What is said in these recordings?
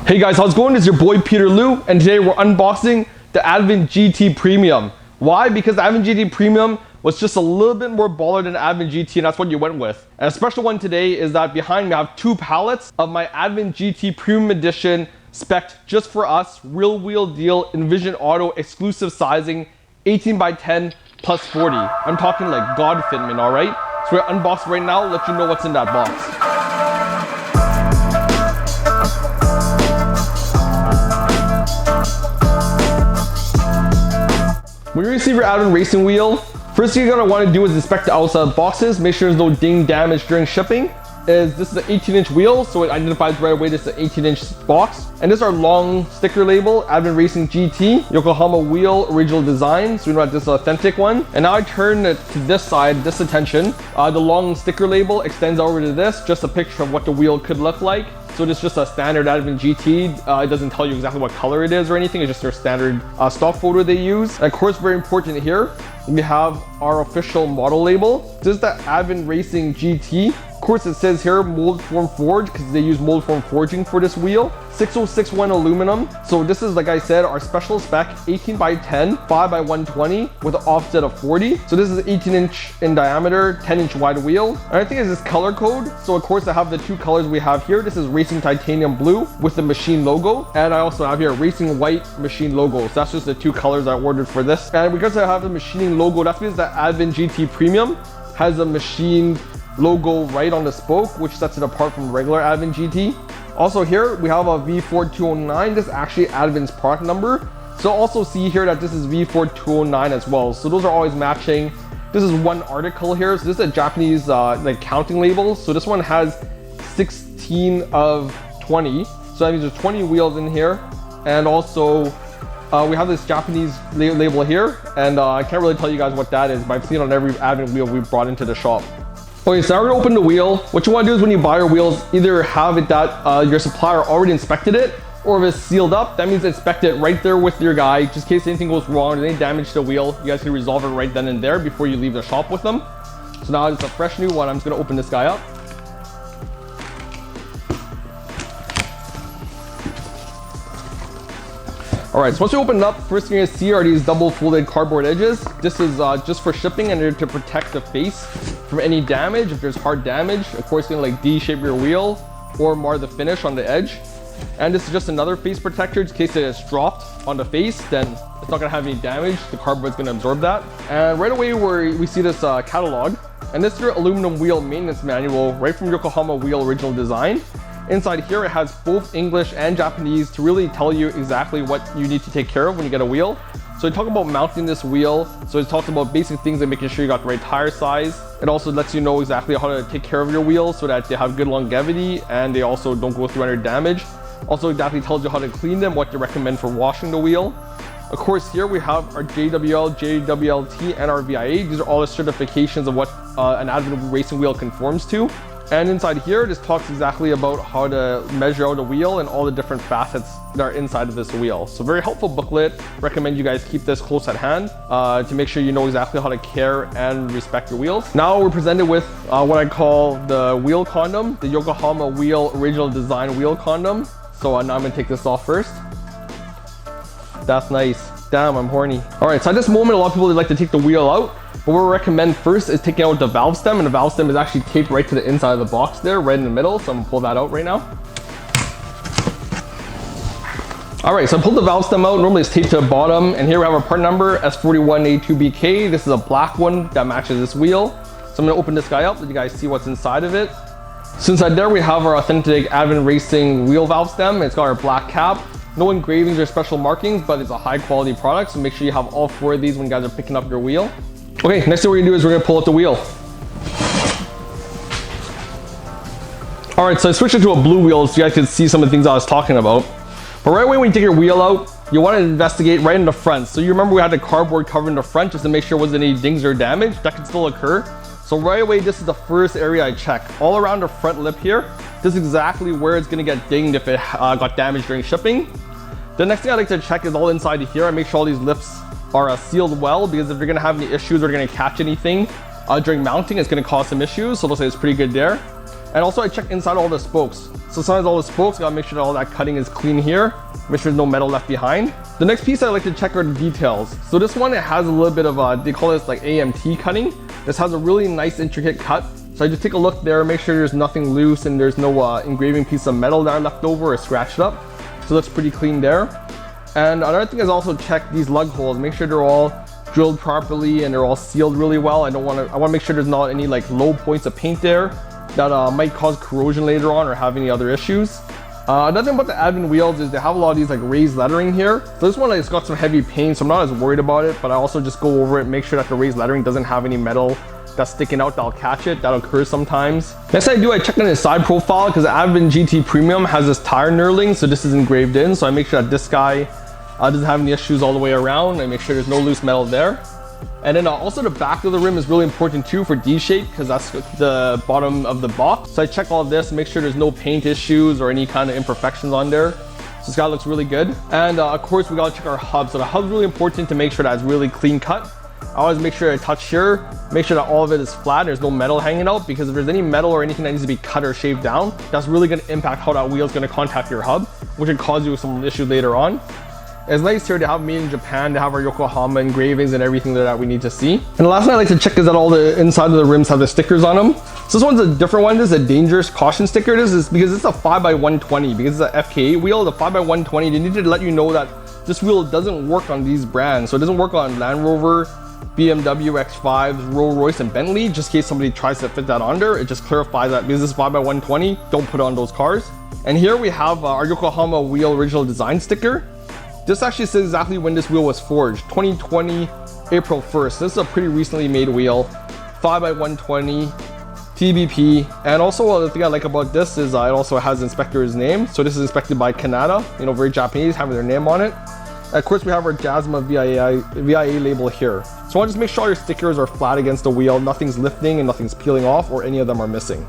Hey guys, how's it going? It's your boy Peter Liu, and today we're unboxing the ADVAN GT Premium. Why? Because the ADVAN GT Premium was just a little bit more baller than ADVAN GT, and that's what you went with. And a special one today is that behind me I have 2 pallets of my ADVAN GT Premium Edition spec'd just for us, real wheel deal, INVISION Auto exclusive sizing, 18 by 10 plus 40. I'm talking like God fitment, all right? So we're gonna unbox right now, let you know what's in that box. When you receive your ADVAN Racing wheel, first thing you're going to want to do is inspect the outside boxes, make sure there's no ding damage during shipping. This is an 18-inch wheel, so it identifies right away this is an 18-inch box. And this is our long sticker label, ADVAN Racing GT, Yokohama wheel, original design, so we know that this is an authentic one. And now I turn it to this side, this attention. The long sticker label extends over to this, just a picture of what the wheel could look like. So it's just a standard ADVAN GT. It doesn't tell you exactly what color it is or anything. It's just their standard stock photo they use. And of course, very important here, we have our official model label. This is the ADVAN Racing GT. Of course, it says here mold form forged because they use mold form forging for this wheel. 6061 aluminum. So this is, like I said, our special spec, 18 by 10, 5 by 120 with an offset of 40. So this is 18-inch in diameter, 10-inch wide wheel. And I think it's this color code. So of course I have the 2 colors we have here. This is Racing Titanium Blue with the machine logo. And I also have here Racing White machine logo. So that's just the 2 colors I ordered for this. And because I have the machining logo, that means the ADVAN GT Premium has a machined logo right on the spoke, which sets it apart from regular ADVAN GT. Also here we have a V4209. This is actually ADVAN's product number. So also see here that this is V4209 as well. So those are always matching. This is one article here. So this is a Japanese like counting label. So this one has 16 of 20. So that means there's 20 wheels in here. And also we have this Japanese label here. And I can't really tell you guys what that is, but I've seen it on every ADVAN wheel we've brought into the shop. Okay, so now we're gonna open the wheel. What you wanna do is when you buy your wheels, either have it that your supplier already inspected it, or if it's sealed up, that means inspect it right there with your guy, just in case anything goes wrong, there's any damage to the wheel, you guys can resolve it right then and there before you leave the shop with them. So now it's a fresh new one. I'm just gonna open this guy up. All right, so once you open it up, first thing you're gonna see are these double folded cardboard edges. This is just for shipping and to protect the face from any damage. If there's hard damage, of course, you're gonna like D-shape your wheel or mar the finish on the edge. And this is just another face protector in case it is dropped on the face, then it's not gonna have any damage. The cardboard's gonna absorb that. And right away we see this catalog. And this is your aluminum wheel maintenance manual right from Yokohama wheel original design. Inside here, it has both English and Japanese to really tell you exactly what you need to take care of when you get a wheel. So we talk about mounting this wheel. So it talks about basic things like making sure you got the right tire size. It also lets you know exactly how to take care of your wheels so that they have good longevity and they also don't go through any damage. Also exactly tells you how to clean them, what to recommend for washing the wheel. Of course, here we have our JWL, JWLT, and our VIA. These are all the certifications of what an ADVAN racing wheel conforms to. And inside here, this talks exactly about how to measure out a wheel and all the different facets that are inside of this wheel. So very helpful booklet. Recommend you guys keep this close at hand to make sure you know exactly how to care and respect your wheels. Now we're presented with what I call the wheel condom, the Yokohama wheel original design wheel condom. So now I'm gonna take this off first. That's nice. Damn, I'm horny. All right, so at this moment, a lot of people like to take the wheel out. But what we recommend first is taking out the valve stem, and the valve stem is actually taped right to the inside of the box there, right in the middle. So I'm gonna pull that out right now. All right, so I pulled the valve stem out. Normally it's taped to the bottom, and here we have our part number, S41A2BK. This is a black one that matches this wheel. So I'm gonna open this guy up, let you guys see what's inside of it. So inside there, we have our authentic ADVAN Racing wheel valve stem. It's got our black cap. No engravings or special markings, but it's a high quality product. So make sure you have all 4 of these when you guys are picking up your wheel. Okay, next thing we're gonna do is we're gonna pull out the wheel. All right, so I switched it to a blue wheel so you guys can see some of the things I was talking about. But right away when you take your wheel out, you want to investigate right in the front. So you remember we had the cardboard cover in the front just to make sure there wasn't any dings or damage. That could still occur. So right away, this is the first area I check. All around the front lip here, this is exactly where it's gonna get dinged if it got damaged during shipping. The next thing I like to check is all inside here. I make sure all these lips are sealed well, because if you're gonna have any issues or you're gonna catch anything during mounting, it's gonna cause some issues. So looks like it's pretty good there. And also I check inside all the spokes. So sometimes all the spokes, gotta make sure that all that cutting is clean here. Make sure there's no metal left behind. The next piece I like to check are the details. So this one, it has a little bit of they call this like AMT cutting. This has a really nice intricate cut. So I just take a look there, make sure there's nothing loose and there's no engraving piece of metal that are left over or scratched up. So that's pretty clean there. And another thing is also check these lug holes, make sure they're all drilled properly and they're all sealed really well. I want to make sure there's not any like low points of paint there that might cause corrosion later on or have any other issues. Another thing about the ADVAN wheels is they have a lot of these like raised lettering here. So this one has got some heavy paint, so I'm not as worried about it, but I also just go over it, make sure that the raised lettering doesn't have any metal that's sticking out that'll catch it. That occurs sometimes. Next thing I do, I check on the side profile because the ADVAN GT Premium has this tire knurling, so this is engraved in. So I make sure that this guy doesn't have any issues all the way around. I make sure there's no loose metal there. And then also the back of the rim is really important too for D-shape because that's the bottom of the box. So I check all this, make sure there's no paint issues or any kind of imperfections on there. So this guy looks really good. And of course we gotta check our hub. So the hub's really important to make sure that it's really clean cut. I always make sure I touch here, make sure that all of it is flat, there's no metal hanging out, because if there's any metal or anything that needs to be cut or shaved down, that's really gonna impact how that wheel is gonna contact your hub, which can cause you some issues later on. It's nice here to have made in Japan, to have our Yokohama engravings and everything that we need to see. And the last thing I like to check is that all the inside of the rims have the stickers on them. So this one's a different one. This is a dangerous caution sticker. This is because it's a 5x120, because it's an FK8 wheel, the 5x120, they need to let you know that this wheel doesn't work on these brands. So it doesn't work on Land Rover, BMW X5s, Rolls Royce, and Bentley. Just in case somebody tries to fit that under, it just clarifies that because this is 5x120, don't put it on those cars. And here we have our Yokohama wheel original design sticker. This actually says exactly when this wheel was forged, 2020, April 1st. This is a pretty recently made wheel, 5x120, TBP. And also the thing I like about this is it also has the inspector's name. So this is inspected by Canada, you know, very Japanese, having their name on it. And of course we have our Jasma VIA label here. So I want to just make sure all your stickers are flat against the wheel, nothing's lifting and nothing's peeling off or any of them are missing.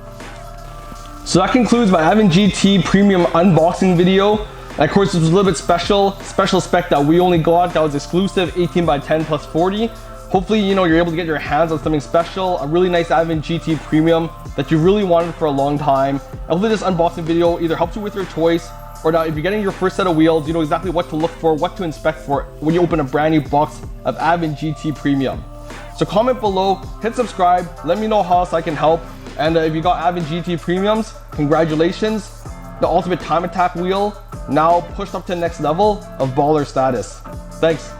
So that concludes my ADVAN GT Premium unboxing video. And of course, this was a little bit special spec that we only got, that was exclusive 18x10 plus 40. Hopefully, you know, you're able to get your hands on something special, a really nice ADVAN GT Premium that you really wanted for a long time. And hopefully this unboxing video either helps you with your choice, or that if you're getting your first set of wheels, you know exactly what to look for, what to inspect for when you open a brand new box of ADVAN GT Premium. So comment below, hit subscribe, let me know how else I can help. And if you got ADVAN GT Premiums, congratulations. The ultimate time attack wheel, now pushed up to the next level of baller status. Thanks.